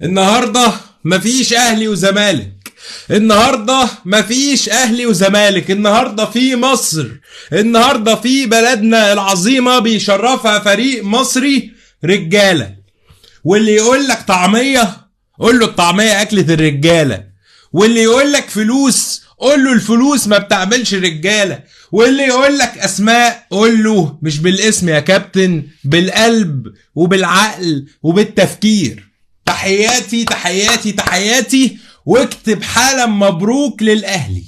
النهارده مفيش اهلي وزمالك. النهارده في مصر. النهارده في بلدنا العظيمه بيشرفها فريق مصري رجاله. واللي يقول لك طعميه قول له الطعميه اكله الرجاله. واللي يقول لك فلوس قول له الفلوس ما بتعملش رجاله. واللي يقول لك اسماء قول له مش بالاسم يا كابتن، بالقلب وبالعقل وبالتفكير. تحياتي تحياتي تحياتي. واكتب حالا مبروك للاهلي،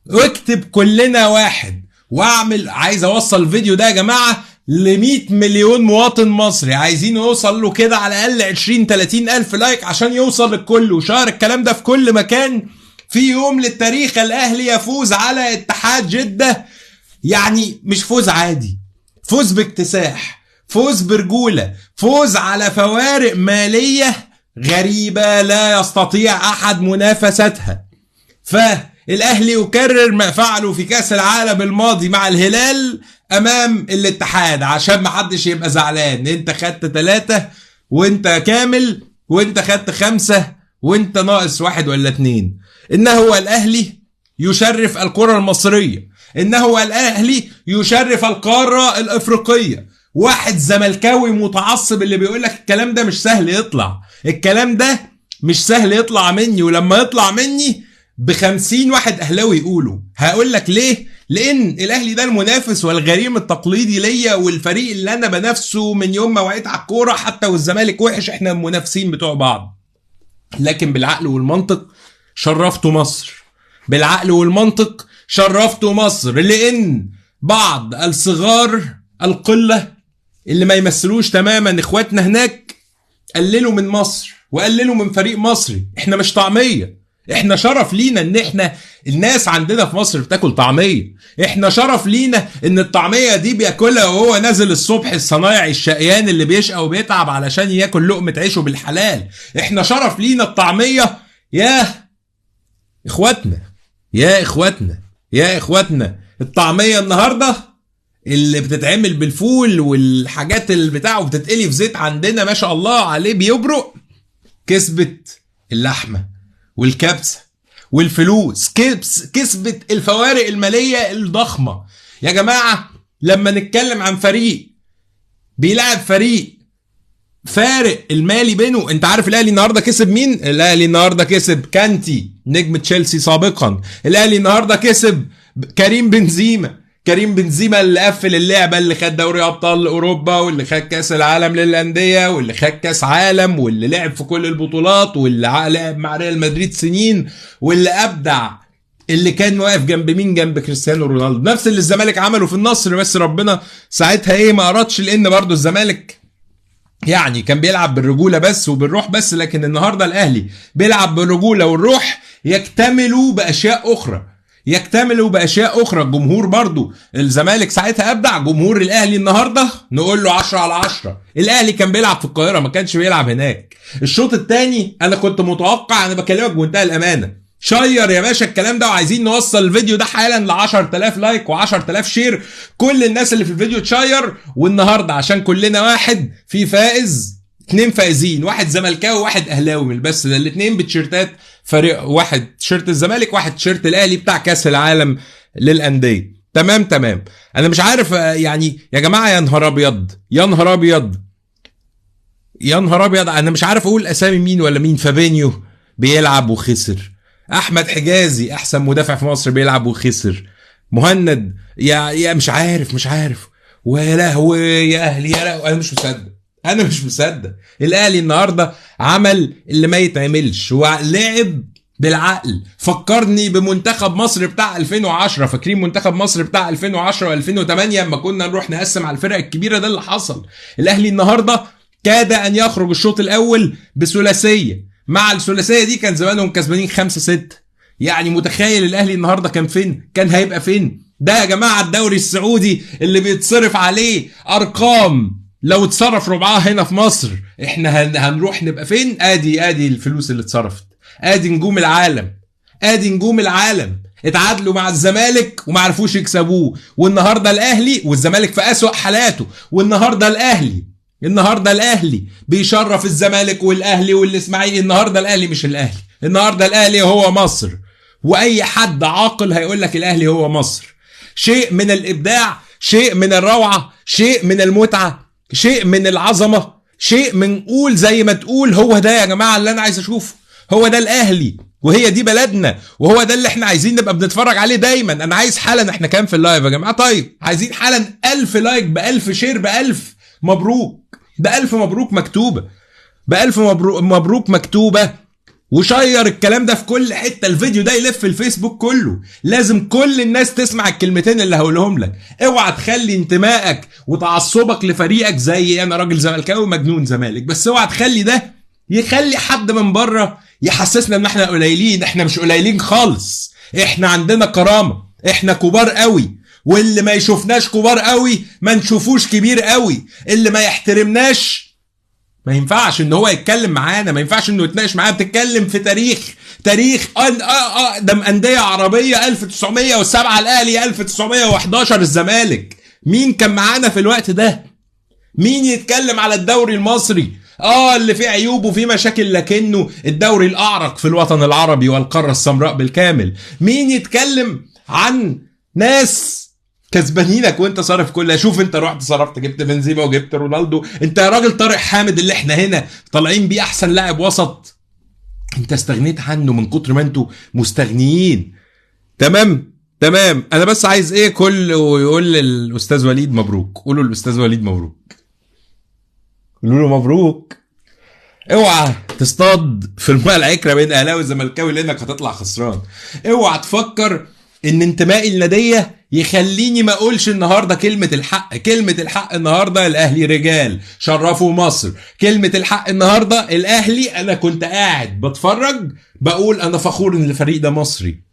واكتب كلنا واحد. واعمل عايز اوصل الفيديو ده يا جماعه ل 100 مليون مواطن مصري. عايزين يوصل له كده على الاقل 20-30 الف لايك عشان يوصل للكل وشهر الكلام ده في كل مكان. في يوم للتاريخ الاهلي يفوز على اتحاد جده. يعني مش فوز عادي، فوز باكتساح، فوز برجوله، فوز على فوارق ماليه غريبه لا يستطيع احد منافستها. فالاهلي يكرر ما فعله في كاس العالم الماضي مع الهلال امام الاتحاد، عشان ما حدش يبقى زعلان. انت خدت 3 وانت كامل، وانت خدت 5 وانت ناقص 1 ولا 2. انه الاهلي يشرف الكرة المصرية، انه الاهلي يشرف القارة الافريقية. واحد زملكاوي متعصب اللي بيقولك الكلام ده مش سهل يطلع، الكلام ده مش سهل يطلع مني، ولما يطلع مني ب50 واحد اهلاوي يقولوا. هقولك ليه؟ لان الاهلي ده المنافس والغريم التقليدي ليا، والفريق اللي انا بنافسه من يوم ما وعيت على الكورة. حتى والزمالك وحش احنا المنافسين بتوع بعض، لكن بالعقل والمنطق شرفتوا مصر. بالعقل والمنطق شرفتوا مصر، لان بعض الصغار القلة اللي ما يمثلوش تماما اخواتنا هناك قللوا من مصر وقللوا من فريق مصري. احنا مش طعمية، احنا شرف لينا ان احنا الناس عندنا في مصر بتاكل طعمية. احنا شرف لينا ان الطعمية دي بياكلها وهو نازل الصبح الصنايعي الشقيان اللي بيشقى وبيتعب علشان ياكل لقمة عيشه بالحلال. احنا شرف لينا الطعمية. يا اخواتنا يا اخواتنا يا اخواتنا، الطعمية النهاردة اللي بتتعمل بالفول والحاجات اللي بتاعه بتتقلي في زيت عندنا ما شاء الله عليه بيبرق، كسبت اللحمة والكبسة والفلوس، كسبت الفوارق المالية الضخمة. يا جماعة لما نتكلم عن فريق بيلعب فريق فارق المالي بينه، انت عارف الاهلي النهارده كسب مين؟ الاهلي النهارده كسب كانتي نجم تشيلسي سابقا. الاهلي النهارده كسب كريم بنزيما اللي قفل اللعبه، اللي خد دوري ابطال اوروبا، واللي خد كاس العالم للانديه، واللي خد كاس عالم، واللي لعب في كل البطولات، واللي لعب مع ريال مدريد سنين، واللي ابدع، اللي كان واقف جنب مين؟ جنب كريستيانو رونالدو. نفس اللي الزمالك عمله في النصر، بس ربنا ساعتها ما اردش، لان برضو الزمالك يعني كان بيلعب بالرجولة بس وبالروح بس، لكن النهاردة الأهلي بيلعب بالرجولة والروح يكتملوا بأشياء أخرى. الجمهور برضو الزمالك ساعتها أبدع، جمهور الأهلي النهاردة نقول له 10/10. الأهلي كان بيلعب في القاهرة، ما كانش بيلعب هناك. الشوط الثاني أنا كنت متوقع، أنا بكلمك بمنتهى الأمانة، شير يا باشا الكلام ده، وعايزين نوصل الفيديو ده حالا ل10,000 لايك و10,000 شير. كل الناس اللي في الفيديو تشير. والنهارده عشان كلنا واحد، في فائز، 2 فائزين، واحد زملكاوي وواحد اهلاوي. بس ده الاثنين بتيشيرتات فريق واحد، تيشيرت الزمالك، واحد تيشيرت الاهلي بتاع كاس العالم للانديه. تمام. انا مش عارف يعني يا جماعه، يا نهار ابيض، انا مش عارف اقول اسامي مين ولا مين. فابينيو بيلعب وخسر، احمد حجازي احسن مدافع في مصر بيلعب وخسر، مهند يا مش عارف ويا لهوي يا اهلي يا لهوي. انا مش مصدق الاهلي النهارده عمل اللي ما يتعملش ولعب بالعقل. فكرني بمنتخب مصر بتاع 2010. فاكرين منتخب مصر بتاع 2010 و2008 لما كنا نروح نقسم على الفرق الكبيره؟ ده اللي حصل. الاهلي النهارده كاد ان يخرج الشوط الاول بثلاثيه، مع الثلاثيه دي كان زمانهم كسبانين 5-6. يعني متخيل الاهلي النهارده كان فين؟ كان هيبقى فين؟ ده يا جماعه الدوري السعودي اللي بيتصرف عليه ارقام لو اتصرف ربعها هنا في مصر احنا هنروح نبقى فين؟ ادي الفلوس اللي اتصرفت. ادي نجوم العالم اتعادلوا مع الزمالك وما عرفوش يكسبوه. والنهارده الاهلي والزمالك في اسوأ حالاته، والنهارده الاهلي النهارده الاهلي بيشرف الزمالك والاهلي والاسماعيلي. النهارده الاهلي مش الاهلي، النهارده الاهلي هو مصر، واي حد عاقل هيقول لك الاهلي هو مصر. شيء من الابداع، شيء من الروعه، شيء من المتعه، شيء من العظمه، شيء من قول زي ما تقول هو ده يا جماعه اللي انا عايز اشوفه. هو ده الاهلي وهي دي بلدنا، وهو ده اللي احنا عايزين نبقى بنتفرج عليه دايما. انا عايز حالا، احنا كام في اللايف يا جماعه؟ طيب عايزين حالا 1000 لايك ب1000 شير ب1000 مبروك، ب1000 مبروك مكتوبه، ب1000 مبروك مكتوبه. وشير الكلام ده في كل حته، الفيديو ده يلف الفيسبوك كله. لازم كل الناس تسمع الكلمتين اللي هقولهم لك. اوعى تخلي انتمائك وتعصبك لفريقك زي انا راجل زملكاوي مجنون زمالك، بس اوعى تخلي ده يخلي حد من بره يحسسنا ان احنا قليلين. احنا مش قليلين خالص، احنا عندنا كرامه، احنا كبار قوي، واللي ما يشوفناش كبار قوي ما نشوفوش كبير قوي. اللي ما يحترمناش ما ينفعش ان هو يتكلم معانا، ما ينفعش انه يتناقش معانا. بتتكلم في تاريخ اقدم انديه عربيه 1907 الاهلي، 1911 الزمالك. مين كان معانا في الوقت ده؟ مين يتكلم على الدوري المصري اللي فيه عيوب وفيه مشاكل لكنه الدوري الاعرق في الوطن العربي والقاره السمراء بالكامل؟ مين يتكلم عن ناس كسبانينك وانت صارف كلها؟ شوف انت رحت صرفت، جبت بنزيما وجبت رونالدو. انت يا راجل طارق حامد اللي احنا هنا طالعين بيه احسن لاعب وسط، انت استغنيت عنه من كتر ما انتوا مستغنيين. تمام. انا بس عايز ايه، كل ويقول للاستاذ وليد مبروك. قولوا للاستاذ وليد مبروك، قولوا له مبروك. اوعى تصطاد في الماء العكره بين اهلاوي وزملكاوي لانك هتطلع خسران. اوعى تفكر ان انتمائي الناديه يخليني ما اقولش النهارده كلمه الحق. كلمه الحق النهارده الاهلي رجال شرفوا مصر. كلمه الحق النهارده الاهلي، انا كنت قاعد بتفرج بقول انا فخور ان الفريق ده مصري.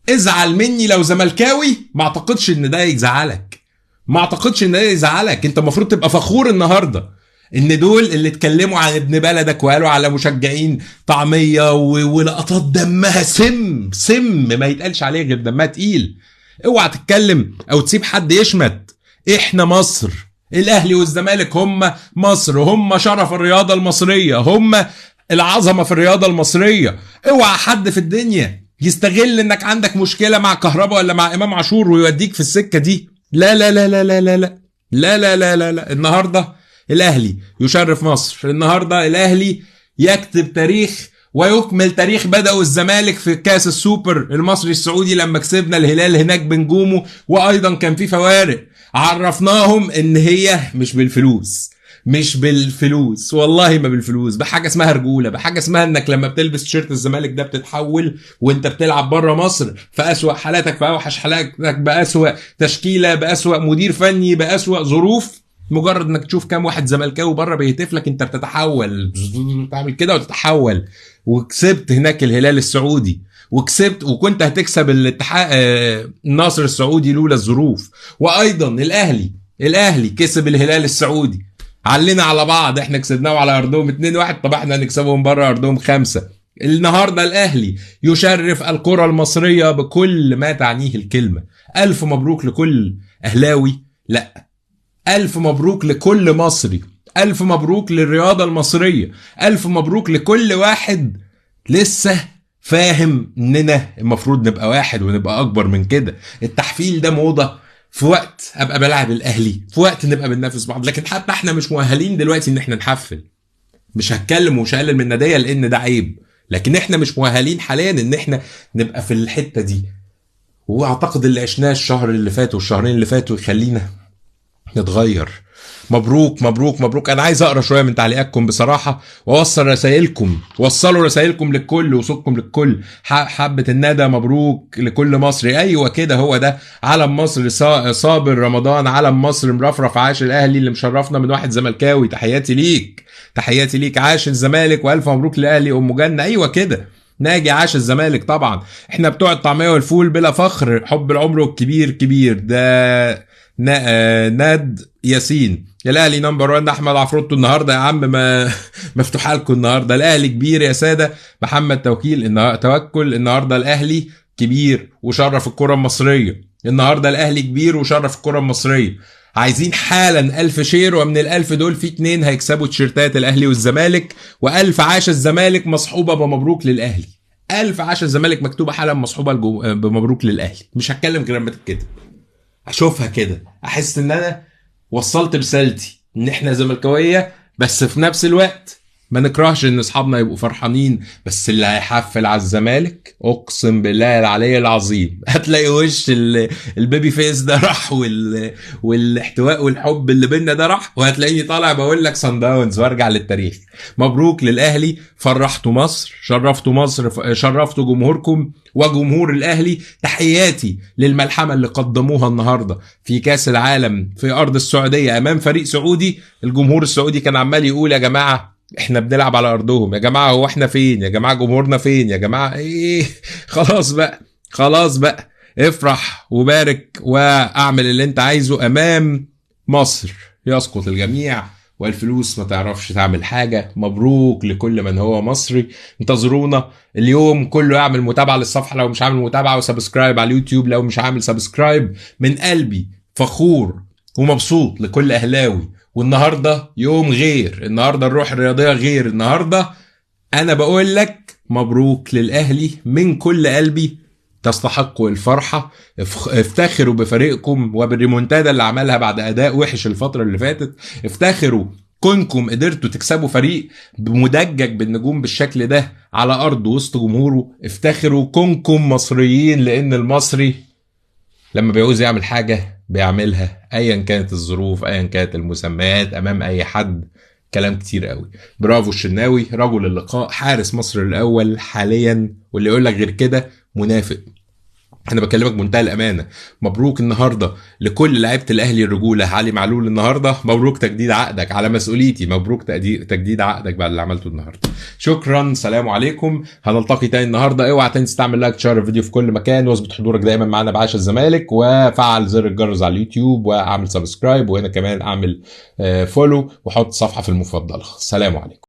ازعل مني لو زملكاوي، ما اعتقدش ان ده يزعلك، ما اعتقدش ان ده يزعلك. انت المفروض تبقى فخور النهارده ان دول اللي اتكلموا عن ابن بلدك وقالوا على مشجعين طعميه ولقطات دمها سم ما يتقالش عليه غير دمها تقيل. اوعى تتكلم او تسيب حد يشمت. احنا مصر، الاهلي والزمالك هم مصر، هم شرف الرياضه المصريه، هم العظمه في الرياضه المصريه. اوعى حد في الدنيا يستغل انك عندك مشكله مع كهربا ولا مع امام عاشور ويوديك في السكه دي. لا لا لا لا لا لا لا لا لا لا لا, لا. النهارده الاهلي يشرف مصر، النهارده الاهلي يكتب تاريخ ويكمل تاريخ بدأوا الزمالك في كاس السوبر المصري السعودي لما كسبنا الهلال هناك بنجومه. وايضا كان في فوارق عرفناهم ان هي مش بالفلوس، مش بالفلوس، والله ما بالفلوس، بحاجه اسمها رجوله، بحاجه اسمها انك لما بتلبس تيشيرت الزمالك ده بتتحول وانت بتلعب بره مصر في اسوأ حالاتك، في اوحش حالاتك، باسوأ تشكيله، باسوأ مدير فني، باسوأ ظروف. مجرد انك تشوف كام واحد زملكاوي بره بيهتف لك انت بتتحول، تعمل كده وتتحول. وكسبت هناك الهلال السعودي، وكسبت وكنت هتكسب الاتحاد النصر السعودي لولا الظروف. وايضا الاهلي كسب الهلال السعودي. علينا على بعض، احنا كسبناه على ارضهم 2-1، طب احنا هنكسبهم بره ارضهم 5. النهارده الاهلي يشرف الكره المصريه بكل ما تعنيه الكلمه. 1000 مبروك لكل اهلاوي، لا 1000 مبروك لكل مصري، 1000 مبروك للرياضة المصرية، 1000 مبروك لكل واحد لسه فاهم اننا المفروض نبقى واحد ونبقى اكبر من كده. التحفيل ده موضة في وقت ابقى بلعب الاهلي، في وقت نبقى بننافس بعض، لكن حتى احنا مش مؤهلين دلوقتي ان احنا نحفل. مش هتكلم ومش هقلل من النادية لان ده عيب، لكن احنا مش مؤهلين حاليا ان احنا نبقى في الحتة دي. واعتقد اللي عشناه الشهر اللي فات والشهرين اللي فاتوا يخلينا نتغير. مبروك مبروك مبروك. انا عايز اقرا شويه من تعليقاتكم بصراحه واوصل رسائلكم، وصلوا رسائلكم للكل وصوتكم للكل. حبه الندى مبروك لكل مصري، ايوه كده هو ده علم مصر. صابر رمضان علم مصر مرفرف، عاش الاهلي اللي مشرفنا من واحد زملكاوي. تحياتي ليك، تحياتي ليك. عاش الزمالك والف مبروك للاهلي. ام جنة ايوه كده. ناجي عاش الزمالك طبعا. احنا بتوع الطعميه والفول بلا فخر، حب العمر والكبير كبير. ده ناد ياسين. يا الاهلي نمبر 1 احمد عفروتو. النهارده يا عم ما مفتوحه لكم النهارده. الاهلي كبير يا ساده. محمد توكل. النهارده الاهلي كبير وشرف الكره المصريه. النهارده الاهلي كبير وشرف الكره المصريه. عايزين حالا 1000 شير، ومن ال1000 دول في 2 هيكسبوا تيشيرتات الاهلي والزمالك، و1000 عاش الزمالك مصحوبه بمبروك للاهلي. 1000 عاش الزمالك مكتوبه حالا مصحوبه بمبروك للاهلي. مش هتكلم غير لما تتكتب، اشوفها كده، احس ان انا وصلت رسالتي ان احنا زملكاويه، بس في نفس الوقت ما نكرهش ان اصحابنا يبقوا فرحانين. بس اللي هيحفل على الزمالك اقسم بالله العلي العظيم هتلاقي وش البيبي فيس ده راح، والاحتواء والحب اللي بينا ده راح، وهتلاقيني طالع بقول لك صن داونز وارجع للتاريخ. مبروك للاهلي، فرحتوا مصر، شرفتوا مصر، شرفتوا جمهوركم وجمهور الاهلي. تحياتي للملحمه اللي قدموها النهارده في كاس العالم في ارض السعوديه امام فريق سعودي. الجمهور السعودي كان عمال يقول يا جماعه احنا بنلعب على ارضهم، يا جماعه هو احنا فين، يا جماعه جمهورنا فين، يا جماعه ايه. خلاص بقى افرح وبارك واعمل اللي انت عايزه امام مصر. يسقط الجميع والفلوس ما تعرفش تعمل حاجة. مبروك لكل من هو مصري. انتظرونا اليوم كله. يعمل متابعة للصفحة لو مش عامل متابعة، وسبسكرايب على اليوتيوب لو مش عامل سبسكرايب. من قلبي فخور ومبسوط لكل أهلاوي. والنهاردة يوم غير، النهاردة الروح الرياضية غير، النهاردة أنا بقول لك مبروك للأهلي من كل قلبي. تستحقوا الفرحة، افتخروا بفريقكم وبالريمونتادا اللي عملها بعد أداء وحش الفترة اللي فاتت. افتخروا كونكم قدرتوا تكسبوا فريق مدجج بالنجوم بالشكل ده على أرض وسط جمهوره. افتخروا كونكم مصريين، لأن المصري لما بيعوز يعمل حاجة بيعملها ايا كانت الظروف، ايا كانت المسميات، امام اي حد. كلام كتير قوي. برافو الشناوي، رجل اللقاء، حارس مصر الاول حاليا، واللي يقول لك غير كده منافق. انا بكلمك بمنتهى الامانه. مبروك النهارده لكل لعيبه الاهلي الرجوله. علي معلول النهارده مبروك تجديد عقدك، على مسؤوليتي مبروك تجديد عقدك بعد اللي عملته النهارده. شكرا، سلام عليكم، هنلتقي تاني النهارده. اوعى تنسى تعمل لايك، تشير الفيديو في كل مكان، واثبت حضورك دايما معانا بعاش الزمالك، وفعل زر الجرس على اليوتيوب، واعمل سبسكرايب، وهنا كمان اعمل فولو، وحط صفحه في المفضله. سلام عليكم.